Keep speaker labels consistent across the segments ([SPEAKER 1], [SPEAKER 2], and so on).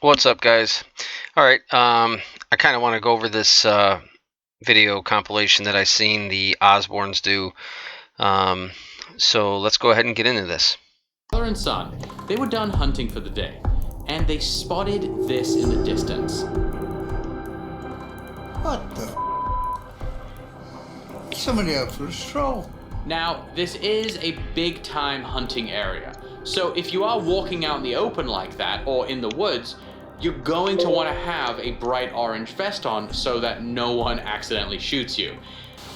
[SPEAKER 1] What's up, guys? All right, I kind of want to go over this video compilation that I seen the Osbournes do. So let's go ahead and get into this.
[SPEAKER 2] Father and son, they were done hunting for the day, and they spotted this in the distance.
[SPEAKER 3] What the? Somebody out for a stroll.
[SPEAKER 2] Now, this is a big-time hunting area, so if you are walking out in the open like that, or in the woods, you're going to want to have a bright orange vest on so that no one accidentally shoots you.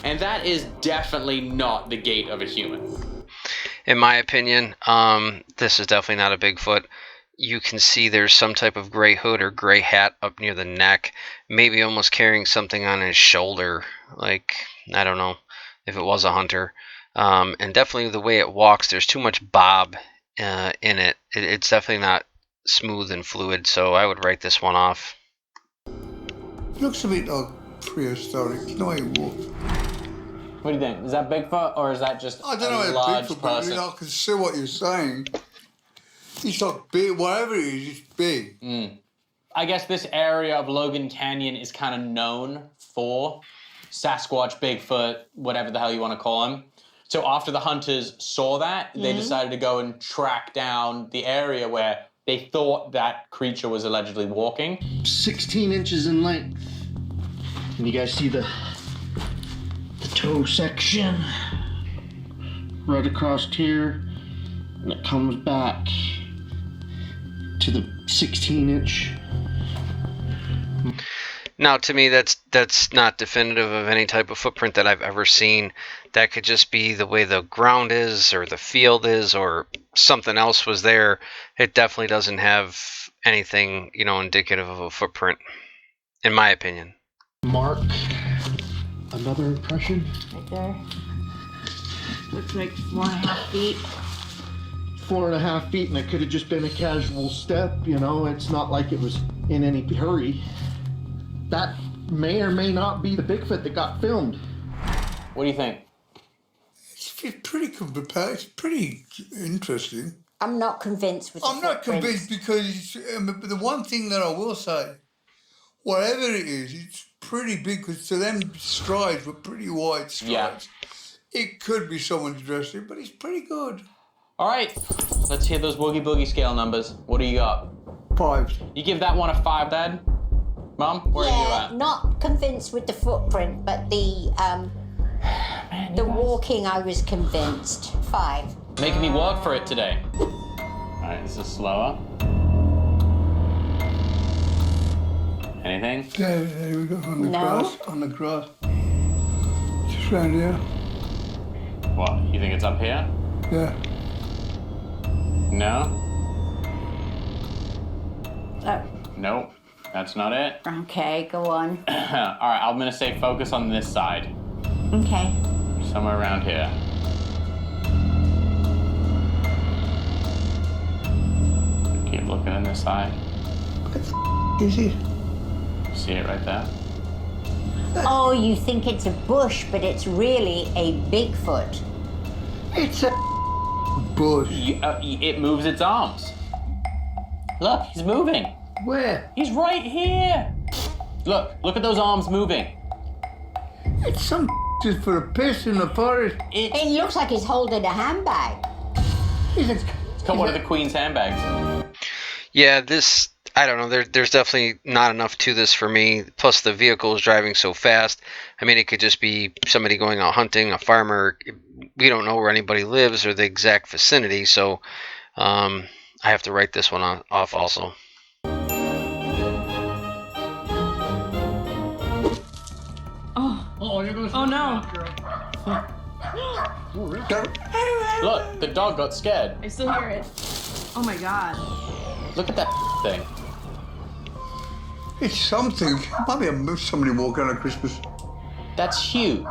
[SPEAKER 2] And that is definitely not the gait of a human.
[SPEAKER 1] In my opinion, this is definitely not a Bigfoot. You can see there's some type of gray hood or gray hat up near the neck, maybe almost carrying something on his shoulder, like, I don't know if it was a hunter. And definitely the way it walks, there's too much bob in it. It's definitely not smooth and fluid, so I would write this one off.
[SPEAKER 3] It looks a bit like prehistoric. No, it walks.
[SPEAKER 4] What do you think? Is that Bigfoot or is that just
[SPEAKER 3] I don't know
[SPEAKER 4] a
[SPEAKER 3] if
[SPEAKER 4] large
[SPEAKER 3] Bigfoot, but
[SPEAKER 4] person?
[SPEAKER 3] I can see what you're saying. It's like big, whatever it is, it's big.
[SPEAKER 4] I guess this area of Logan Canyon is kind of known for Sasquatch, Bigfoot, whatever the hell you want to call them. So after the hunters saw that, they decided to go and track down the area where they thought that creature was allegedly walking.
[SPEAKER 5] 16 inches in length. And you guys see the toe section right across here, and it comes back to the 16-inch.
[SPEAKER 1] Now, to me, that's not definitive of any type of footprint that I've ever seen. That could just be the way the ground is, or the field is, or something else was there. It definitely doesn't have anything, indicative of a footprint, in my opinion.
[SPEAKER 5] Mark, another impression.
[SPEAKER 6] Right there. Looks like 4.5 feet.
[SPEAKER 5] 4.5 feet, and it could have just been a casual step, It's not like it was in any hurry. That may or may not be the Bigfoot that got filmed.
[SPEAKER 4] What do you think?
[SPEAKER 3] It's pretty compact. It's pretty interesting.
[SPEAKER 6] I'm not convinced with the
[SPEAKER 3] I'm not
[SPEAKER 6] footprints.
[SPEAKER 3] convinced because the one thing that I will say, whatever it is, it's pretty big because to them strides were pretty wide strides.
[SPEAKER 4] Yeah.
[SPEAKER 3] It could be someone's dressing, but it's pretty good.
[SPEAKER 4] All right, let's hear those Woogie Boogie scale numbers. What do you got?
[SPEAKER 3] 5.
[SPEAKER 4] You give that one a 5, Dad? Mom, where are you
[SPEAKER 6] Yeah,
[SPEAKER 4] at?
[SPEAKER 6] not convinced with the footprint, but the walking I was convinced. 5.
[SPEAKER 4] Making me work for it today. All right, this is slower. Anything?
[SPEAKER 3] Yeah, there we go, on the
[SPEAKER 6] No.
[SPEAKER 3] grass, on the grass. Just round here,
[SPEAKER 4] What, you think it's up here?
[SPEAKER 3] yeah.
[SPEAKER 4] No?
[SPEAKER 6] Oh,
[SPEAKER 4] Nope, that's not it.
[SPEAKER 6] okay, go on.
[SPEAKER 4] All right, I'm gonna say focus on this side.
[SPEAKER 6] Okay.
[SPEAKER 4] Somewhere around here. Keep looking on this side.
[SPEAKER 3] Is it?
[SPEAKER 4] See it right there?
[SPEAKER 6] Oh, you think it's a bush, but it's really a Bigfoot.
[SPEAKER 3] It's a bush.
[SPEAKER 4] It moves its arms. Look, he's moving.
[SPEAKER 3] Where?
[SPEAKER 4] He's right here. Look at those arms moving.
[SPEAKER 3] It's some just for a piss in the forest.
[SPEAKER 6] It looks like he's holding a handbag.
[SPEAKER 3] It's
[SPEAKER 4] Got one of the Queen's handbags.
[SPEAKER 1] Yeah, I don't know. There's definitely not enough to this for me. Plus, the vehicle is driving so fast. I mean, it could just be somebody going out hunting, a farmer. We don't know where anybody lives or the exact vicinity, so I have to write this one off also.
[SPEAKER 7] Oh no.
[SPEAKER 4] Look, the dog got scared.
[SPEAKER 7] I still hear it. Oh my god.
[SPEAKER 4] Look at that thing.
[SPEAKER 3] It's something. Maybe somebody walking on Christmas.
[SPEAKER 4] That's huge.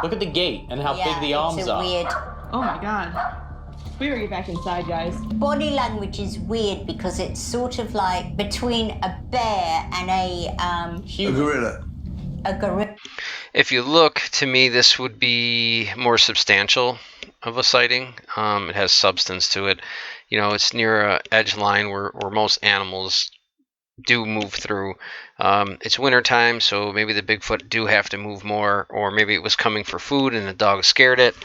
[SPEAKER 4] Look at the gate and how big the arms
[SPEAKER 6] it's a
[SPEAKER 4] are.
[SPEAKER 6] weird.
[SPEAKER 7] Oh my god. We better get back inside, guys.
[SPEAKER 6] Body language is weird because it's sort of like between a bear and
[SPEAKER 3] A
[SPEAKER 4] Huge.
[SPEAKER 3] gorilla.
[SPEAKER 6] a gorilla.
[SPEAKER 1] If you look, to me, this would be more substantial of a sighting. It has substance to it. It's near a edge line where most animals do move through. It's wintertime, so maybe the Bigfoot do have to move more, or maybe it was coming for food and the dog scared it.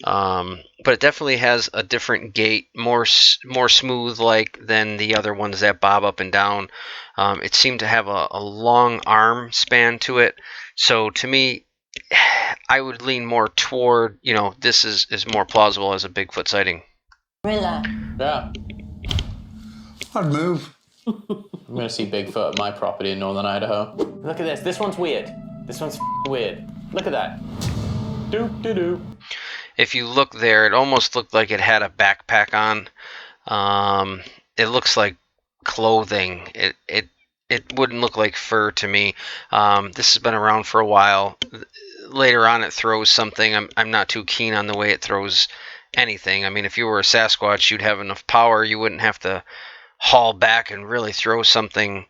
[SPEAKER 1] But it definitely has a different gait, more smooth like than the other ones that bob up and down. It seemed to have a long arm span to it. So to me, I would lean more toward, this is more plausible as a Bigfoot sighting.
[SPEAKER 6] Gorilla.
[SPEAKER 4] Yeah.
[SPEAKER 3] I'd move.
[SPEAKER 4] I'm gonna see Bigfoot at my property in northern Idaho. Look at this. This one's weird. This one's weird. Look at that. Doop doo doo.
[SPEAKER 1] If you look there, it almost looked like it had a backpack on. It looks like clothing. It wouldn't look like fur to me. This has been around for a while. Later on, it throws something. I'm not too keen on the way it throws anything. I mean, if you were a Sasquatch, you'd have enough power. You wouldn't have to haul back and really throw something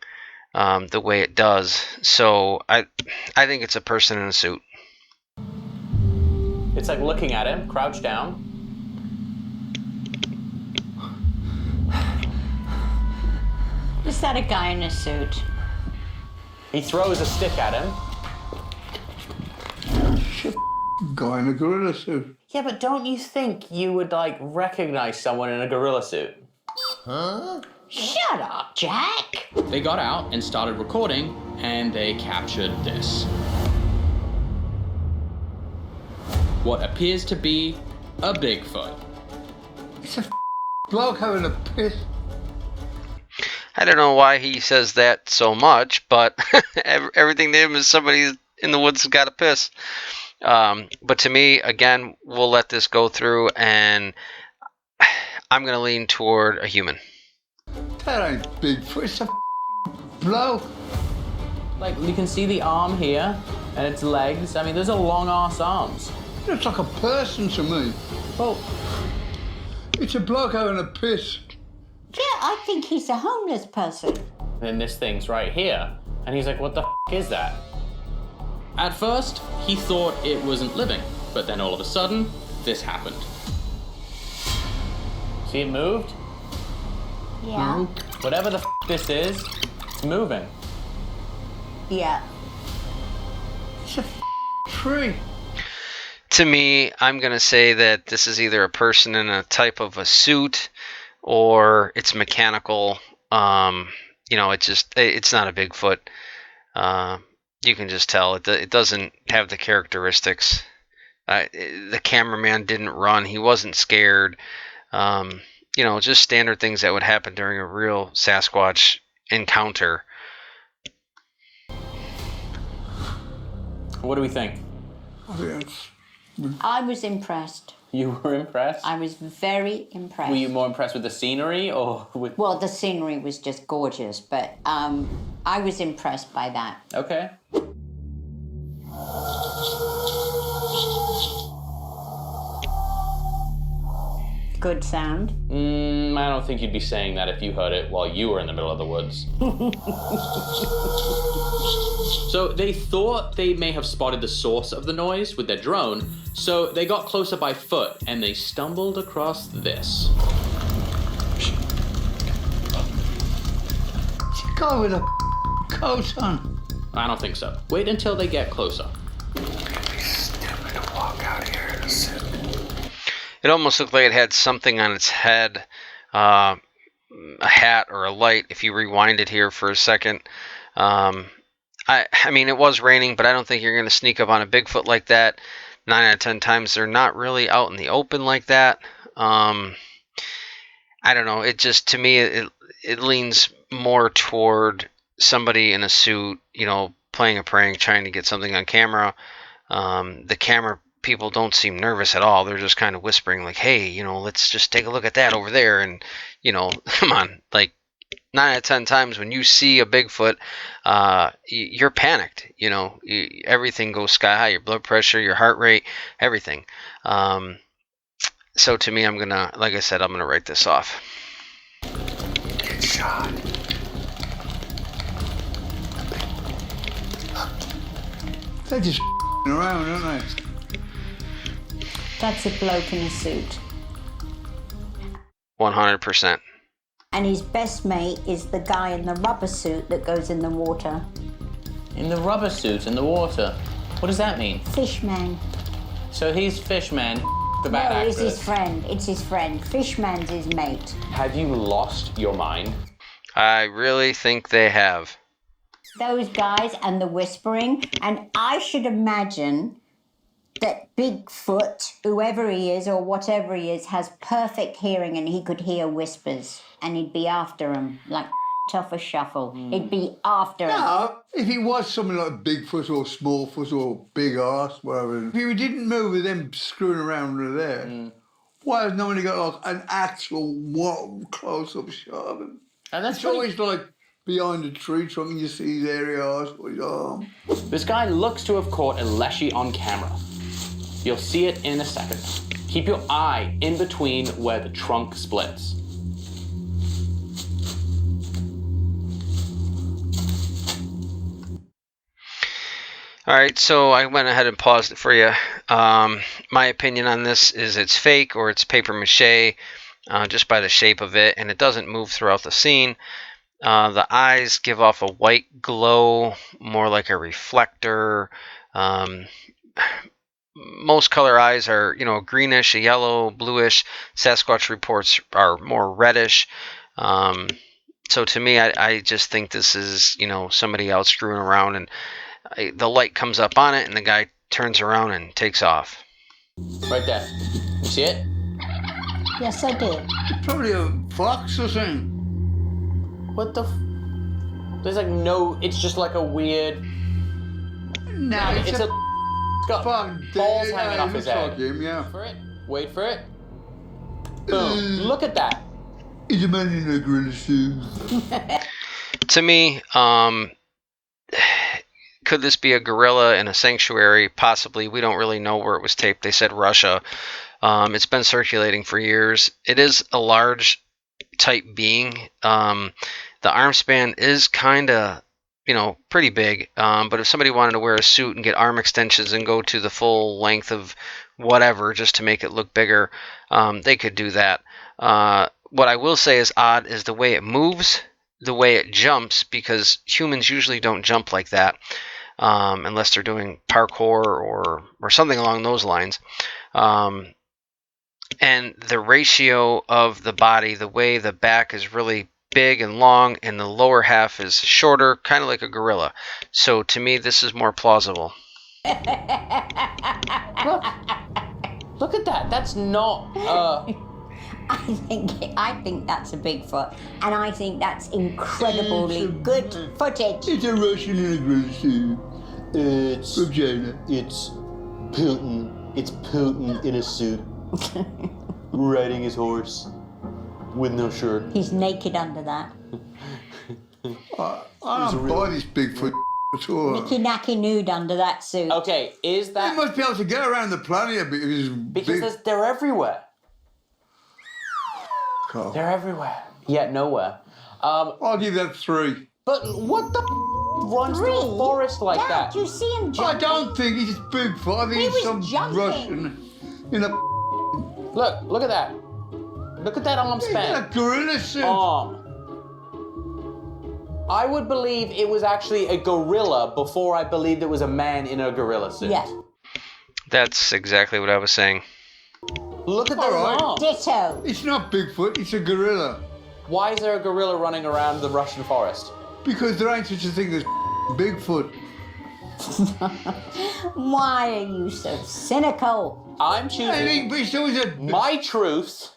[SPEAKER 1] the way it does. So I think it's a person in a suit.
[SPEAKER 4] It's like looking at him, crouched down.
[SPEAKER 6] Is that a guy in a suit?
[SPEAKER 4] He throws a stick at him.
[SPEAKER 3] Shit, guy in a gorilla suit.
[SPEAKER 4] Yeah, but don't you think you would like recognize someone in a gorilla suit?
[SPEAKER 6] Shut up, Jack.
[SPEAKER 2] They got out and started recording, and they captured this. What appears to be a Bigfoot.
[SPEAKER 3] It's a bloke having a piss.
[SPEAKER 1] I don't know why he says that so much, but everything to him is somebody in the woods has got to piss. But to me, again, we'll let this go through, and I'm going to lean toward a human.
[SPEAKER 3] That ain't Bigfoot. It's a bloke.
[SPEAKER 4] Like, you can see the arm here, and its legs. I mean, those are long-ass arms.
[SPEAKER 3] Looks like a person to me.
[SPEAKER 4] Well,
[SPEAKER 3] It's a bloke having a piss.
[SPEAKER 6] Yeah, I think he's a homeless person.
[SPEAKER 4] then this thing's right here. And he's like, what the is that?
[SPEAKER 2] At first, he thought it wasn't living, but then all of a sudden, this happened.
[SPEAKER 4] See it moved?
[SPEAKER 6] Yeah.
[SPEAKER 4] Whatever the this is, it's moving.
[SPEAKER 6] Yeah.
[SPEAKER 3] It's a tree.
[SPEAKER 1] To me, I'm going to say that this is either a person in a type of a suit or it's mechanical. It's not a Bigfoot. You can just tell it doesn't have the characteristics. The cameraman didn't run. He wasn't scared. Just standard things that would happen during a real Sasquatch encounter.
[SPEAKER 4] What do we think?
[SPEAKER 6] I was impressed.
[SPEAKER 4] You were impressed?
[SPEAKER 6] I was very impressed.
[SPEAKER 4] Were you more impressed with the scenery or with...
[SPEAKER 6] Well, the scenery was just gorgeous, but I was impressed by that.
[SPEAKER 4] Okay.
[SPEAKER 6] Good sound.
[SPEAKER 4] I don't think you'd be saying that if you heard it while you were in the middle of the woods.
[SPEAKER 2] So they thought they may have spotted the source of the noise with their drone, so they got closer by foot and they stumbled across this.
[SPEAKER 3] It's a guy with a coat on.
[SPEAKER 2] I don't think so. Wait until they get closer.
[SPEAKER 3] Stupid to walk out here in a suit.
[SPEAKER 1] It almost looked like it had something on its head, a hat or a light. If you rewind it here for a second, I mean, it was raining, but I don't think you're going to sneak up on a Bigfoot like that. 9 out of 10 times, they're not really out in the open like that. I don't know. It just, to me, it leans more toward somebody in a suit, playing a prank, trying to get something on camera. The camera people don't seem nervous at all. They're just kind of whispering like, hey, let's just take a look at that over there. And, come on, like 9 out of 10 times when you see a Bigfoot, you're panicked. Everything goes sky high, your blood pressure, your heart rate, everything. So to me, I'm going to write this off.
[SPEAKER 3] Get shot. They're just around, aren't they?
[SPEAKER 6] That's a bloke in a suit.
[SPEAKER 1] 100%.
[SPEAKER 6] And his best mate is the guy in the rubber suit that goes in the water.
[SPEAKER 4] In the rubber suit in the water. What does that mean?
[SPEAKER 6] Fishman.
[SPEAKER 4] So he's Fishman, the bad
[SPEAKER 6] No,
[SPEAKER 4] actor.
[SPEAKER 6] it's his friend. It's his friend. Fishman's his mate.
[SPEAKER 2] Have you lost your mind?
[SPEAKER 1] I really think they have.
[SPEAKER 6] Those guys and the whispering. And I should imagine that Bigfoot, whoever he is or whatever he is, has perfect hearing and he could hear whispers and he'd be after him like tough as shuffle. He'd be after him.
[SPEAKER 3] No, if he was something like Bigfoot or Smallfoot or Big Arse, whatever, if he didn't move with them screwing around over there, why has nobody got like an actual close-up shot of him?
[SPEAKER 4] And that's
[SPEAKER 3] It's always like behind a tree trunk and you see his hairy arse or his arm.
[SPEAKER 2] This guy looks to have caught a Leshi on camera. You'll see it in a second. Keep your eye in between where the trunk splits.
[SPEAKER 1] All right, so I went ahead and paused it for you. My opinion on this is it's fake or it's paper mache, just by the shape of it, and it doesn't move throughout the scene. The eyes give off a white glow, more like a reflector. Most color eyes are, greenish, a yellow, bluish. Sasquatch reports are more reddish. So to me, I just think this is, somebody out screwing around, and the light comes up on it, and the guy turns around and takes off.
[SPEAKER 4] right there. You see it?
[SPEAKER 6] Yes, I did.
[SPEAKER 3] Probably a fox or something.
[SPEAKER 4] What the? There's like no. It's just like a weird.
[SPEAKER 3] No,
[SPEAKER 4] It's a. Got
[SPEAKER 3] fuck.
[SPEAKER 4] balls hanging off his
[SPEAKER 3] looks
[SPEAKER 4] head.
[SPEAKER 3] like him, yeah.
[SPEAKER 4] For it. Wait for it. Boom! Look at that.
[SPEAKER 3] He's a man in a gorilla suit.
[SPEAKER 1] To me, could this be a gorilla in a sanctuary? Possibly. We don't really know where it was taped. They said Russia. It's been circulating for years. It is a large type being. The arm span is kind of, pretty big. But if somebody wanted to wear a suit and get arm extensions and go to the full length of whatever just to make it look bigger, they could do that. What I will say is odd is the way it moves, the way it jumps, because humans usually don't jump like that unless they're doing parkour or something along those lines. And the ratio of the body, the way the back is really big and long and the lower half is shorter, kind of like a gorilla. So to me, this is more plausible.
[SPEAKER 4] Look at that. That's not.
[SPEAKER 6] I think that's a Bigfoot, and I think that's incredibly good footage.
[SPEAKER 3] It's a Russian in a gorilla suit.
[SPEAKER 8] It's
[SPEAKER 3] From China.
[SPEAKER 8] It's Putin. It's Putin in a suit, riding his horse with no shirt.
[SPEAKER 6] He's naked under that.
[SPEAKER 3] I don't buy this Bigfoot at all.
[SPEAKER 6] Nicky nacky nude under that suit.
[SPEAKER 4] Okay, is
[SPEAKER 3] He
[SPEAKER 4] that
[SPEAKER 3] must be able to get around the planet a bit if he's
[SPEAKER 4] because
[SPEAKER 3] big.
[SPEAKER 4] they're everywhere?
[SPEAKER 3] Carl.
[SPEAKER 4] They're everywhere. Yet nowhere.
[SPEAKER 3] I'll give that 3.
[SPEAKER 4] But what the runs through a forest like
[SPEAKER 6] Dad,
[SPEAKER 4] that?
[SPEAKER 6] do you see him
[SPEAKER 3] I
[SPEAKER 6] jumping?
[SPEAKER 3] don't think he's Bigfoot. I think
[SPEAKER 6] He
[SPEAKER 3] he's
[SPEAKER 6] was
[SPEAKER 3] some
[SPEAKER 6] jumping.
[SPEAKER 3] Russian in a
[SPEAKER 4] Look at that. Look at that arm span.
[SPEAKER 3] gorilla suit.
[SPEAKER 4] Arm. I would believe it was actually a gorilla before I believed it was a man in a gorilla suit.
[SPEAKER 6] Yeah.
[SPEAKER 1] That's exactly what I was saying.
[SPEAKER 4] Look at
[SPEAKER 3] All
[SPEAKER 4] those
[SPEAKER 3] right.
[SPEAKER 4] arms.
[SPEAKER 6] Ditto.
[SPEAKER 3] It's not Bigfoot, it's a gorilla.
[SPEAKER 4] Why is there a gorilla running around the Russian forest?
[SPEAKER 3] Because there ain't such a thing as Bigfoot.
[SPEAKER 6] Why are you so cynical?
[SPEAKER 4] I'm
[SPEAKER 3] I
[SPEAKER 4] choosing.
[SPEAKER 3] think it's always a.
[SPEAKER 4] My truth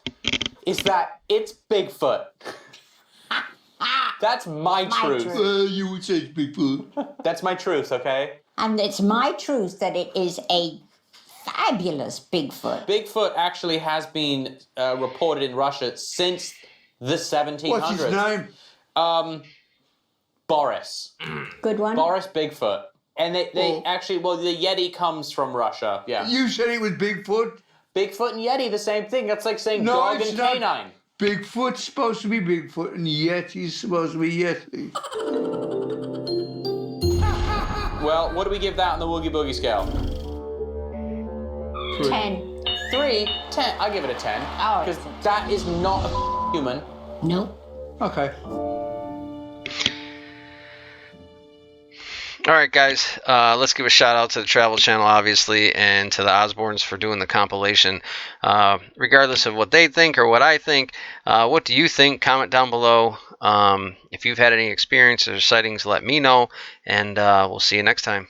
[SPEAKER 4] is that it's Bigfoot. That's my truth.
[SPEAKER 6] truth.
[SPEAKER 3] You would say it's Bigfoot.
[SPEAKER 4] That's my truth, okay?
[SPEAKER 6] And it's my truth that it is a fabulous Bigfoot.
[SPEAKER 4] Bigfoot actually has been reported in Russia since the 1700s.
[SPEAKER 3] What's his name?
[SPEAKER 4] Boris.
[SPEAKER 6] Good one.
[SPEAKER 4] Boris Bigfoot. And they
[SPEAKER 3] Well-
[SPEAKER 4] actually, the Yeti comes from Russia. Yeah.
[SPEAKER 3] You said it was Bigfoot.
[SPEAKER 4] Bigfoot and Yeti, the same thing. That's like saying
[SPEAKER 3] No,
[SPEAKER 4] dog
[SPEAKER 3] it's
[SPEAKER 4] and
[SPEAKER 3] not.
[SPEAKER 4] canine.
[SPEAKER 3] Bigfoot's supposed to be Bigfoot and Yeti's supposed to be Yeti.
[SPEAKER 4] Well, what do we give that on the Woogie Boogie scale?
[SPEAKER 6] 10.
[SPEAKER 4] 3, 10. I give it a 10.
[SPEAKER 6] Oh,
[SPEAKER 4] Because
[SPEAKER 6] it's a
[SPEAKER 4] that is not a human.
[SPEAKER 6] Nope.
[SPEAKER 3] Okay.
[SPEAKER 1] All right, guys, let's give a shout out to the Travel Channel, obviously, and to the Osbournes for doing the compilation. Regardless of what they think or what I think, what do you think? Comment down below. If you've had any experiences or sightings, let me know, and we'll see you next time.